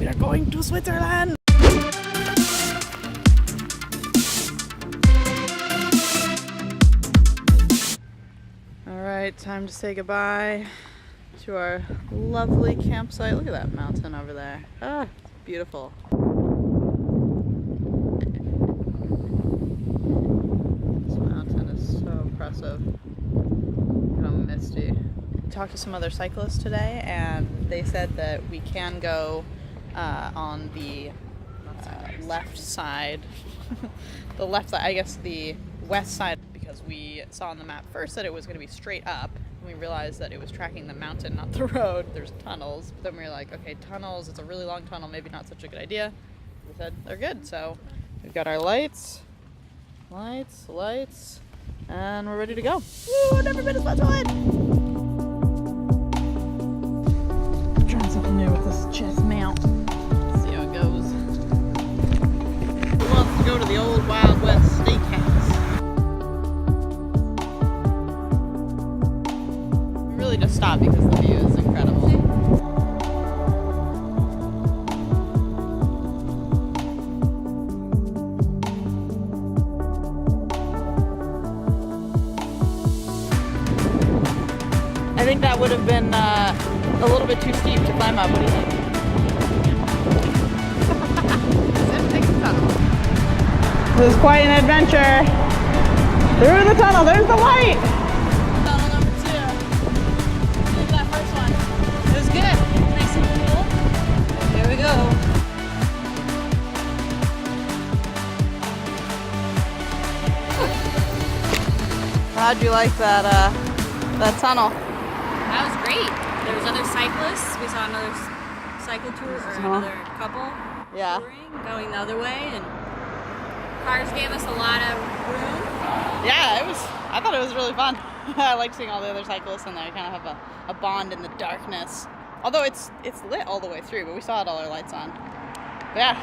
are going to Switzerland! Alright, time to say goodbye to our lovely campsite. Look at that mountain over there. Ah, it's beautiful. This mountain is so impressive. How misty. We talked to some other cyclists today, and they said that we can go on the left side. The left side, I guess the west side, because we saw on the map first that it was going to be straight up. We realized that it was tracking the mountain, not the road. There's tunnels. But then we were like, okay, tunnels, it's a really long tunnel, maybe not such a good idea. We said they're good, so we've got our lights, and we're ready to go. Woo, never been to Switzerland! Trying something new with this chest mount. See how it goes. Who wants to go to the old Wild West Steakhouse? Really just stop because the view is incredible. I think that would have been a little bit too steep to climb up. What do you think? This is quite an adventure. Through the tunnel, there's the light! How'd you like that tunnel? That was great. There was other cyclists. We saw another cycle tour or another couple touring, going the other way, and cars gave us a lot of room. Yeah, I thought it was really fun. I like seeing all the other cyclists in there. You kind of have a bond in the darkness. Although it's lit all the way through, but we still had all our lights on. But yeah,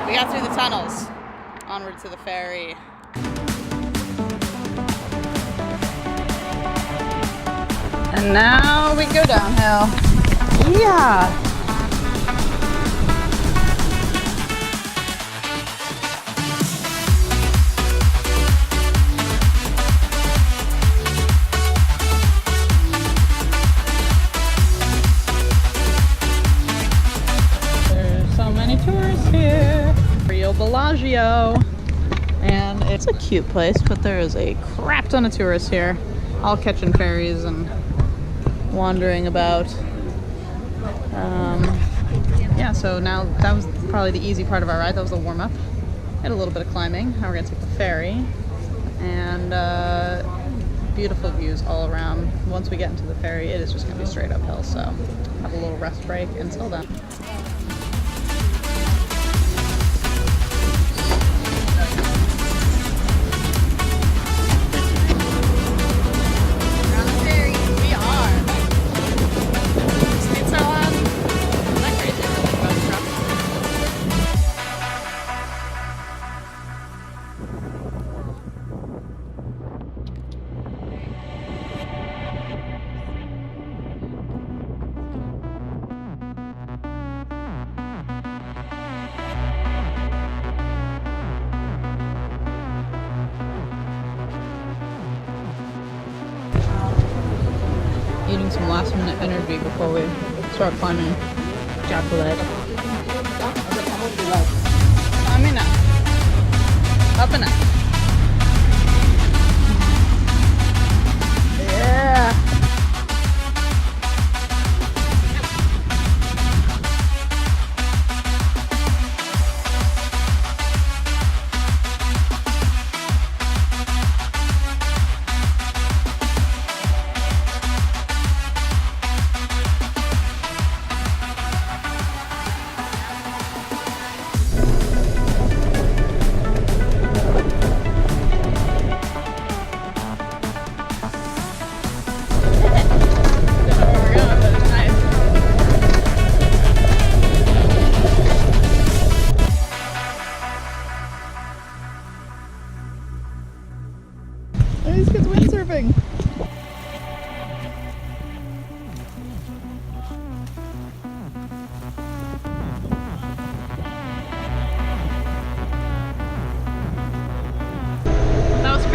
we got through the tunnels, onward to the ferry. And now we go downhill. Yeah. There's so many tourists here. Rio Bellagio. And it's a cute place, but there is a crap ton of tourists here. All catching ferries and wandering about. Yeah, so now that was probably the easy part of our ride. That was the warm-up. Had a little bit of climbing. Now we're gonna take the ferry, and beautiful views all around. Once we get into the ferry, it is just gonna be straight uphill, so have a little rest break until then. Eating some last minute energy before we start climbing Garlate. Amina. Up and up. Yeah.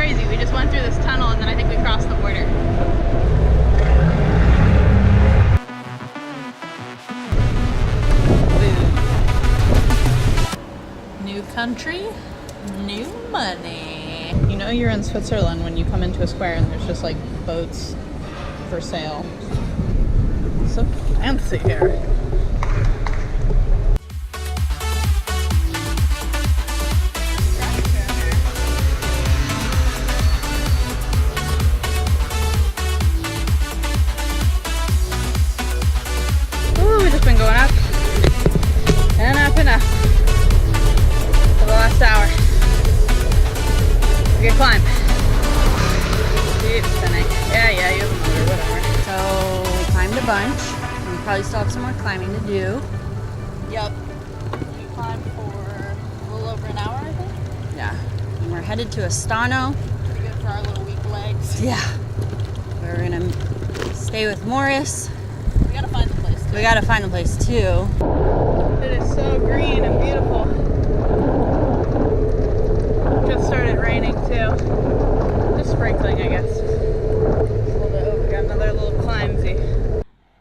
crazy. We just went through this tunnel and then I think we crossed the border. New country, new money. You know you're in Switzerland when you come into a square and there's just like boats for sale. So fancy here. Ooh, we've just been going up and up and up for the last hour. Good climb. Keep spinning. Yeah, you have a motor, whatever. So we climbed a bunch. We probably still have some more climbing to do. Yep. We climbed for a little over an hour, I think. Yeah. And we're headed to Astano. Pretty good for our little weak legs. Yeah. We're gonna stay with Morris. We gotta find the place too. We gotta find the place too. It is so green and beautiful. Just started raining too. Just sprinkling, I guess. Just a little bit over. Got another little climby.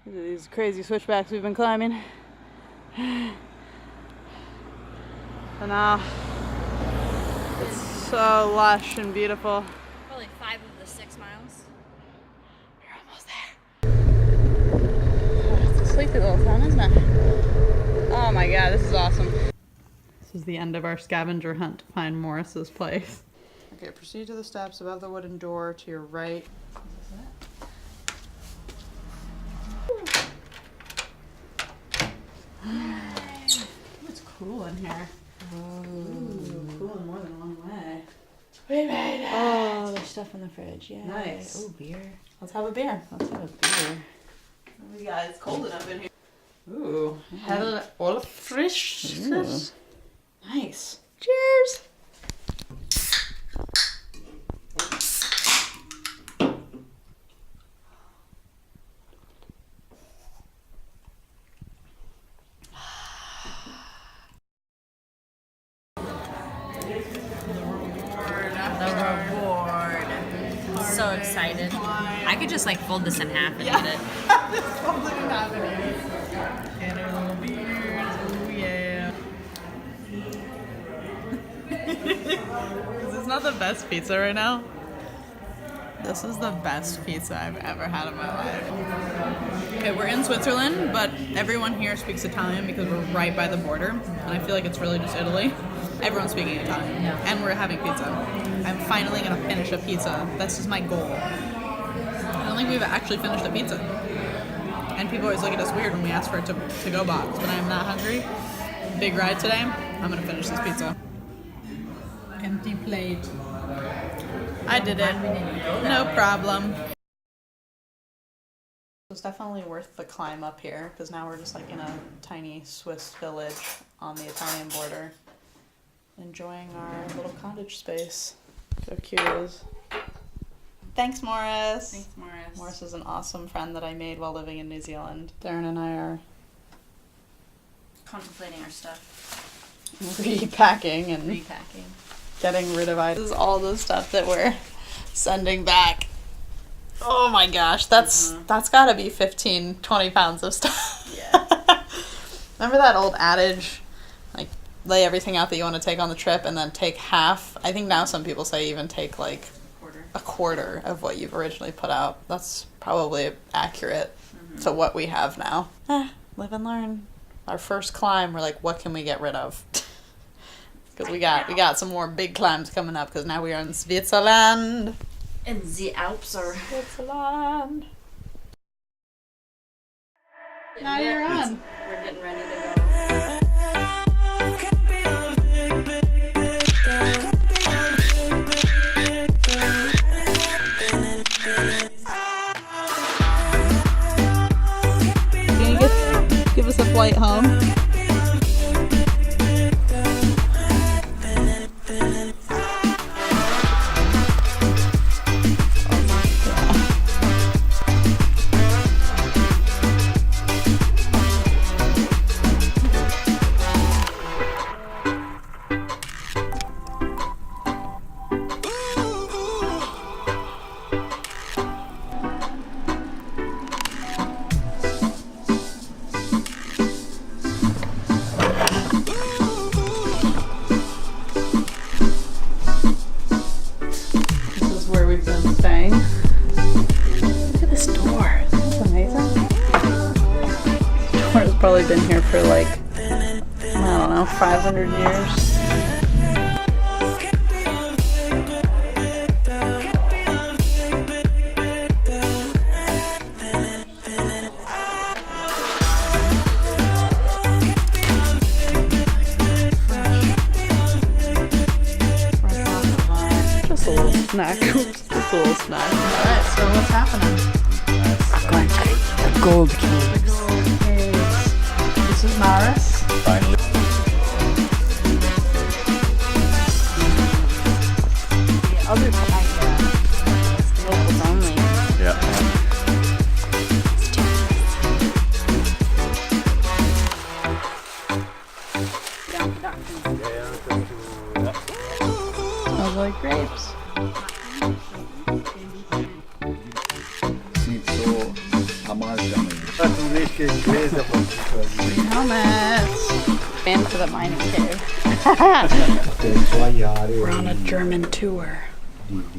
These crazy switchbacks we've been climbing. And now it's so lush and beautiful. Probably 5 of the 6 miles. We're almost there. It's a sleepy little town, isn't it? Oh my god, this is awesome. This is the end of our scavenger hunt to find Morris's place. Okay, proceed to the steps above the wooden door to your right. Is this it? It's cool in here. Ooh, cool in more than one way. We made it! Oh, there's stuff in the fridge. Yeah. Nice. Oh, beer. Let's have a beer. Let's have a beer. Oh yeah, it's cold enough in here. Ooh, hell all fresh. Nice. Cheers! The reward. So excited. I could just like fold this in half and eat it. And our little beers. Oh yeah. This is not the best pizza right now. This is the best pizza I've ever had in my life. Okay, we're in Switzerland, but everyone here speaks Italian because we're right by the border. And I feel like it's really just Italy. Everyone's speaking Italian. Yeah. And we're having pizza. I'm finally gonna finish a pizza. This is my goal. I don't think we've actually finished a pizza. And people always look at us weird when we ask for a to-go box, but I'm not hungry. Big ride today. I'm gonna finish this pizza. Empty plate. I did it. No problem. It's definitely worth the climb up here because now we're just like in a tiny Swiss village on the Italian border, enjoying our little cottage space. So cute it is. Thanks, Morris. Thanks, Morris. Morris is an awesome friend that I made while living in New Zealand. Darin and I are Contemplating our stuff. repacking and Repacking. getting rid of items. This is all the stuff that we're sending back. Oh my gosh, that's gotta be 15, 20 pounds of stuff. Yeah. Remember that old adage, like lay everything out that you want to take on the trip and then take half? I think now some people say even take like a quarter of what you've originally put out. That's probably accurate to what we have now. Live and learn. Our first climb, we're like, what can we get rid of? Because we got some more big climbs coming up because now we are in Switzerland. And the Alps are... Switzerland. Now you're on. We're getting ready to go. Can you give us a flight home? only been here for like, I don't know, 500 years. Just a little snack. Just a little snack. Alright, so what's happening? We're going to the gold caves. Gold caves. This is Maris. Finally. The other side, locals only. Yeah. Smells like grapes. Helmets. And for the mining cave. We're on a German tour.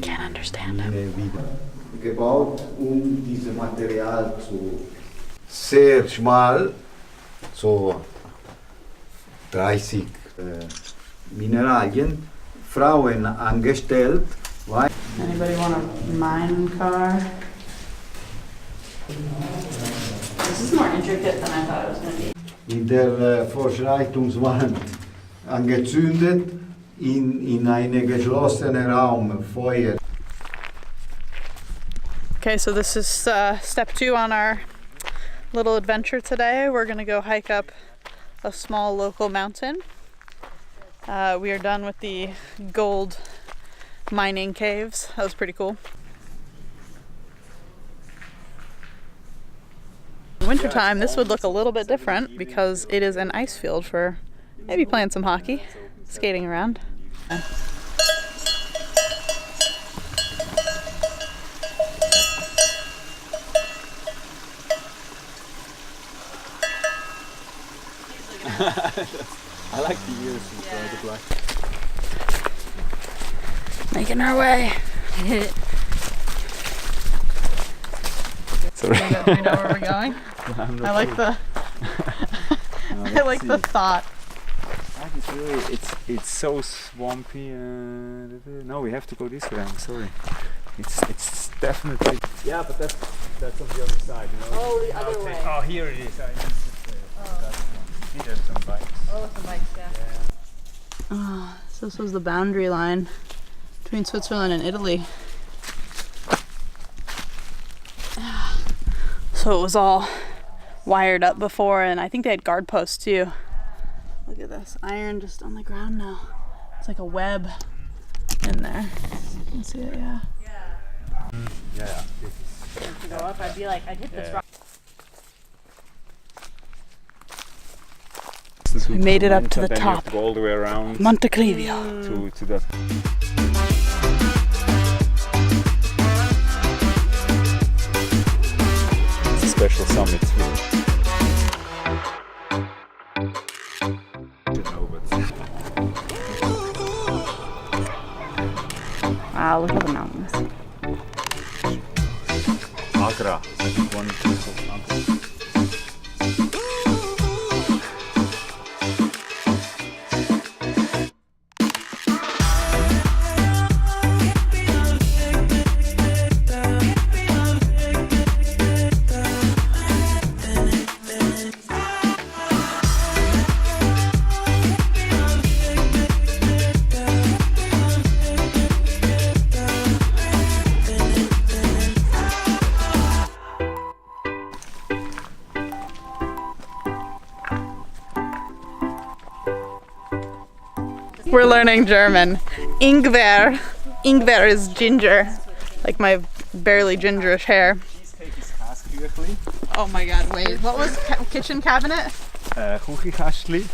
Can't understand him. Gebaut, dieses Material sehr schmal, so 30 Mineralien, Frauen angestellt. Anybody want a mine car? This is more intricate than I thought it was going to be. In der Verschreitungswand angezündet, in einen geschlossenen Raum, Feuer. Okay, so this is step 2 on our little adventure today. We're going to go hike up a small local mountain. We are done with the gold mining caves. That was pretty cool. In wintertime, this would look a little bit different because it is an ice field for maybe playing some hockey, skating around. I like the ears with the black. Making our way. Sorry. We know where we're going. I like the I like the thought. It's really, it's so swampy. No, we have to go this way. I'm sorry. It's definitely. Yeah, but that's on the other side, you know. Oh, the other way. Oh, here it is. See, there's some bikes. Oh, some bikes, yeah. Oh, so this was the boundary line between Switzerland and Italy. So it was all wired up before, and I think they had guard posts too. Look at this iron just on the ground now. It's like a web in there. You can see it, yeah. Yeah. To go up, I'd be like, I'd hit this rock. We made it up to the Then you top. have to go all the way around Monte Clivio. to that. It's a special summit. Wow, look at the mountains. Agra. I think one is called Agra. We're learning German. Ingwer. Ingwer is ginger. Like my barely gingerish hair. Cheesecake is Kaskirchli. Oh my god, wait. What was kitchen cabinet? Kuchichastli.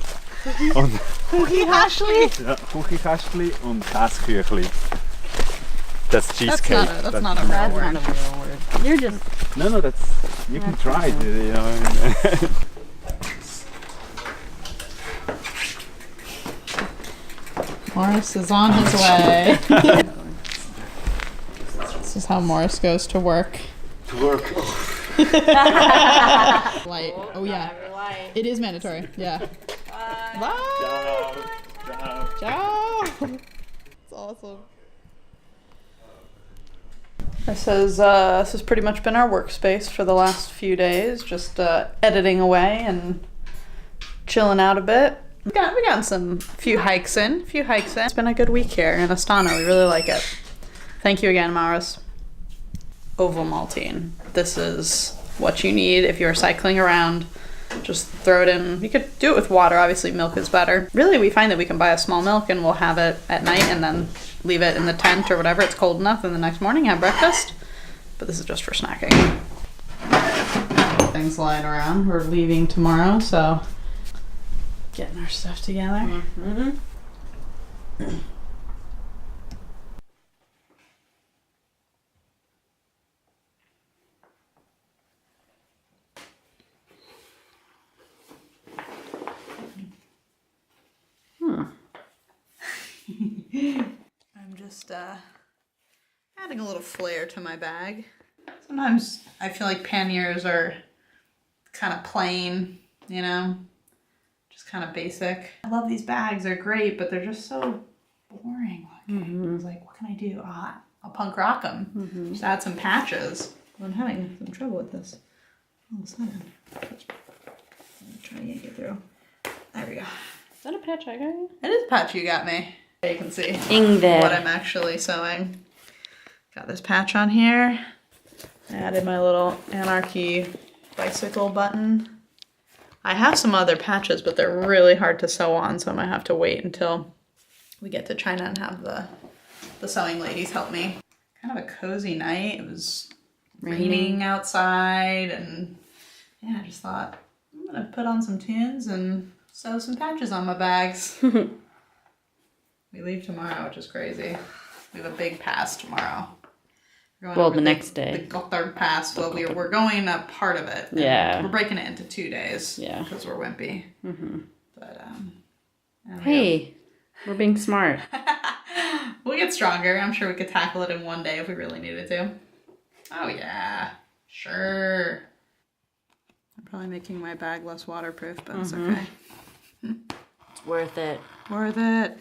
Und Kuchichastli? ja, Kuchichastli und Kaskirchli. That's cheesecake. That's not a real word. You're just. No, that's. You can try it. You know. Morris is on his way. This is how Morris goes to work. To work. Light. Oh yeah. Bye. It is mandatory. Yeah. Bye. Bye. Ciao. Ciao. It's awesome. This has pretty much been our workspace for the last few days, just editing away and chilling out a bit. We got some few hikes in. It's been a good week here in Astano. We really like it. Thank you again, Maris. Oval maltine. This is what you need if you're cycling around. Just throw it in. You could do it with water. Obviously, milk is better. Really, we find that we can buy a small milk and we'll have it at night and then leave it in the tent or whatever. It's cold enough, and the next morning have breakfast. But this is just for snacking. Things lying around. We're leaving tomorrow, so getting our stuff together. I'm just adding a little flair to my bag. Sometimes I feel like panniers are kind of plain, you know, just kind of basic. I love these bags, they're great, but they're just so boring looking. I was like, what can I do? I'll punk rock them. Just add some patches. I'm having some trouble with this all of a sudden. I'm trying to get you through. There we go. Is that a patch I got you? It is a patch you got me. You can see there. what I'm actually sewing. Got this patch on here. I added my little Anarchy bicycle button. I have some other patches, but they're really hard to sew on, so I might have to wait until we get to China and have the sewing ladies help me. Kind of a cozy night. It was raining outside, and yeah, I just thought I'm gonna put on some tunes and sew some patches on my bags. We leave tomorrow, which is crazy. We have a big pass tomorrow. Well, the next day. The Gotthard Pass. Well, we're going a part of it. Yeah. We're breaking it into 2 days. Yeah. Because we're wimpy. But, Hey, we're being smart. we'll get stronger. I'm sure we could tackle it in 1 day if we really needed to. Oh, yeah. Sure. I'm probably making my bag less waterproof, but it's okay. It's worth it. Worth it.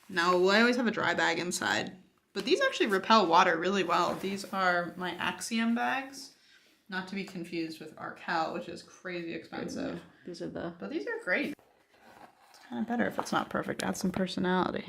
No, I always have a dry bag inside. But these actually repel water really well. These are my Axiom bags. Not to be confused with Arkel, which is crazy expensive. These are the... But these are great. It's kind of better if it's not perfect. Add some personality.